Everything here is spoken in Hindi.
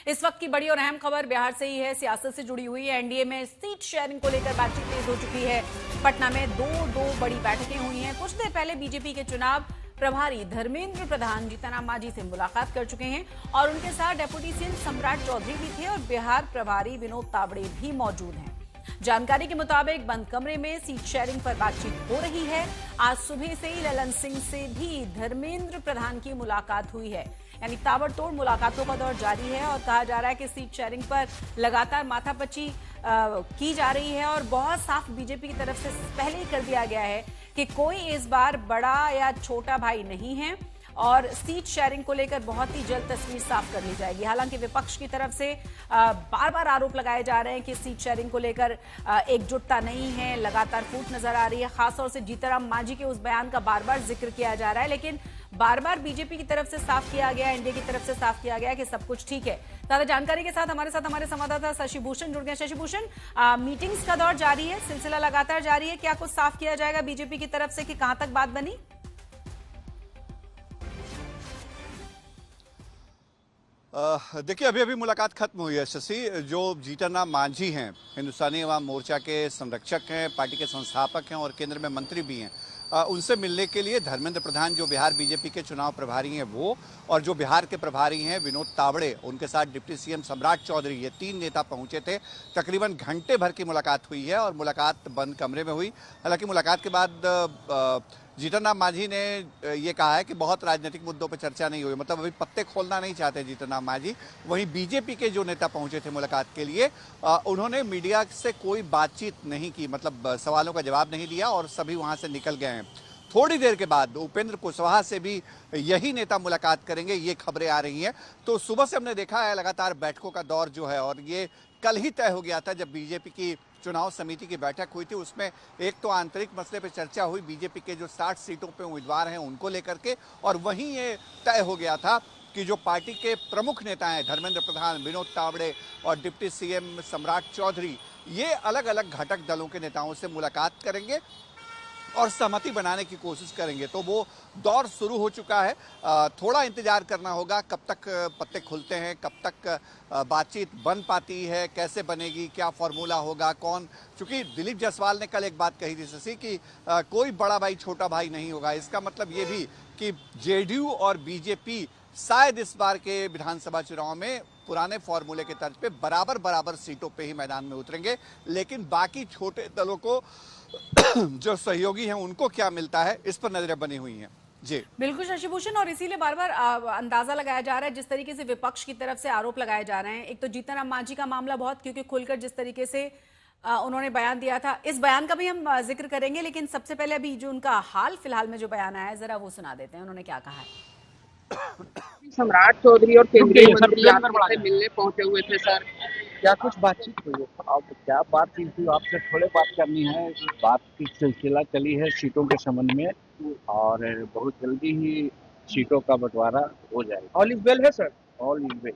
इस वक्त की बड़ी और अहम खबर बिहार से ही है, सियासत से जुड़ी हुई है। एनडीए में सीट शेयरिंग को लेकर बातचीत तेज हो चुकी है। पटना में दो बड़ी बैठकें हुई हैं। कुछ देर पहले बीजेपी के चुनाव प्रभारी धर्मेंद्र प्रधान जीतनराम मांझी से मुलाकात कर चुके हैं और उनके साथ डेप्यूटी सीएम सम्राट चौधरी भी थे और बिहार प्रभारी विनोद तावड़े भी मौजूद हैं। जानकारी के मुताबिक बंद कमरे में सीट शेयरिंग पर बातचीत हो रही है। आज सुबह से ही ललन सिंह से भी धर्मेंद्र प्रधान की मुलाकात हुई है, यानी ताबड़तोड़ मुलाकातों का दौर जारी है और कहा जा रहा है कि सीट शेयरिंग पर लगातार माथापच्ची की जा रही है और बहुत साफ बीजेपी की तरफ से पहले ही कर दिया गया है कि कोई इस बार बड़ा या छोटा भाई नहीं है और सीट शेयरिंग को लेकर बहुत ही जल्द तस्वीर साफ कर ली जाएगी। हालांकि विपक्ष की तरफ से बार बार आरोप लगाए जा रहे हैं कि सीट शेयरिंग को लेकर एकजुटता नहीं है, लगातार फूट नजर आ रही है। खासतौर से जीतनराम मांझी के उस बयान का बार बार जिक्र किया जा रहा है, लेकिन बार बार बीजेपी की तरफ से साफ किया गया, एनडीए की तरफ से साफ किया गया कि सब कुछ ठीक है। ताजा जानकारी के साथ हमारे संवाददाता शशि भूषण जुड़ गए। शशि भूषण, मीटिंग्स का दौर जारी है, सिलसिला लगातार जारी है। क्या कुछ साफ किया जाएगा बीजेपी की तरफ से कि कहां तक बात बनी? देखिए, अभी अभी मुलाकात खत्म हुई है शशि। जो जीतनराम मांझी हैं, हिंदुस्तानी अवाम मोर्चा के संरक्षक हैं, पार्टी के संस्थापक हैं और केंद्र में मंत्री भी हैं, उनसे मिलने के लिए धर्मेंद्र प्रधान जो बिहार बीजेपी के चुनाव प्रभारी हैं वो, और जो बिहार के प्रभारी हैं विनोद तावड़े, उनके साथ डिप्टी सीएम सम्राट चौधरी, ये 3 नेता पहुंचे थे। तकरीबन घंटे भर की मुलाकात हुई है और मुलाकात बंद कमरे में हुई। हालांकि मुलाकात के बाद जीतनराम मांझी ने ये कहा है कि बहुत राजनीतिक मुद्दों पर चर्चा नहीं हुई, मतलब अभी पत्ते खोलना नहीं चाहते जीतनराम मांझी। वहीं बीजेपी के जो नेता पहुंचे थे मुलाकात के लिए, उन्होंने मीडिया से कोई बातचीत नहीं की, मतलब सवालों का जवाब नहीं दिया और सभी वहां से निकल गए हैं। थोड़ी देर के बाद उपेंद्र कुशवाहा से भी यही नेता मुलाकात करेंगे, ये खबरें आ रही हैं। तो सुबह से हमने देखा है लगातार बैठकों का दौर जो है, और ये कल ही तय हो गया था जब बीजेपी की चुनाव समिति की बैठक हुई थी। उसमें एक तो आंतरिक मसले पर चर्चा हुई, बीजेपी के जो 60 सीटों पे उम्मीदवार हैं उनको लेकर के, और वहीं ये तय हो गया था कि जो पार्टी के प्रमुख नेता हैं धर्मेंद्र प्रधान, विनोद तावड़े और डिप्टी सीएम सम्राट चौधरी, ये अलग अलग घटक दलों के नेताओं से मुलाकात करेंगे और सहमति बनाने की कोशिश करेंगे। तो वो दौर शुरू हो चुका है। थोड़ा इंतजार करना होगा कब तक पत्ते खुलते हैं, कब तक बातचीत बन पाती है, कैसे बनेगी, क्या फॉर्मूला होगा, कौन। चूंकि दिलीप जायसवाल ने कल एक बात कही थी शशि कि कोई बड़ा भाई छोटा भाई नहीं होगा। इसका मतलब ये भी कि जेडीयू और बीजेपी शायद इस बार के विधानसभा चुनाव में पुराने फॉर्मूले के तर्ज पे बराबर सीटों पे ही मैदान में उतरेंगे, लेकिन बाकी छोटे दलों को जो सहयोगी हैं उनको क्या मिलता है, इस पर नजरें बनी हुई हैं। जी बिल्कुल शशि भूषण, और इसीलिए बार बार अंदाजा लगाया जा रहा है, जिस तरीके से विपक्ष की तरफ से आरोप लगाए जा रहे हैं। एक तो जीतनराम मांझी का मामला बहुत, क्योंकि खुलकर जिस तरीके से उन्होंने बयान दिया था, इस बयान का भी हम जिक्र करेंगे, लेकिन सबसे पहले अभी जो उनका हाल फिलहाल में जो बयान आया है जरा वो सुना देते हैं। उन्होंने क्या कहा है? सम्राट चौधरी और केंद्रीय मंत्री आपसे मिलने पहुंचे हुए थे सर, क्या कुछ बातचीत हुई है? अब क्या बातचीत हुई, आपसे थोड़े बात करनी है। बात की सिलसिला चली है सीटों के संबंध में और बहुत जल्दी ही सीटों का बंटवारा हो जाएगा। ऑल इज वेल है सर? All is well.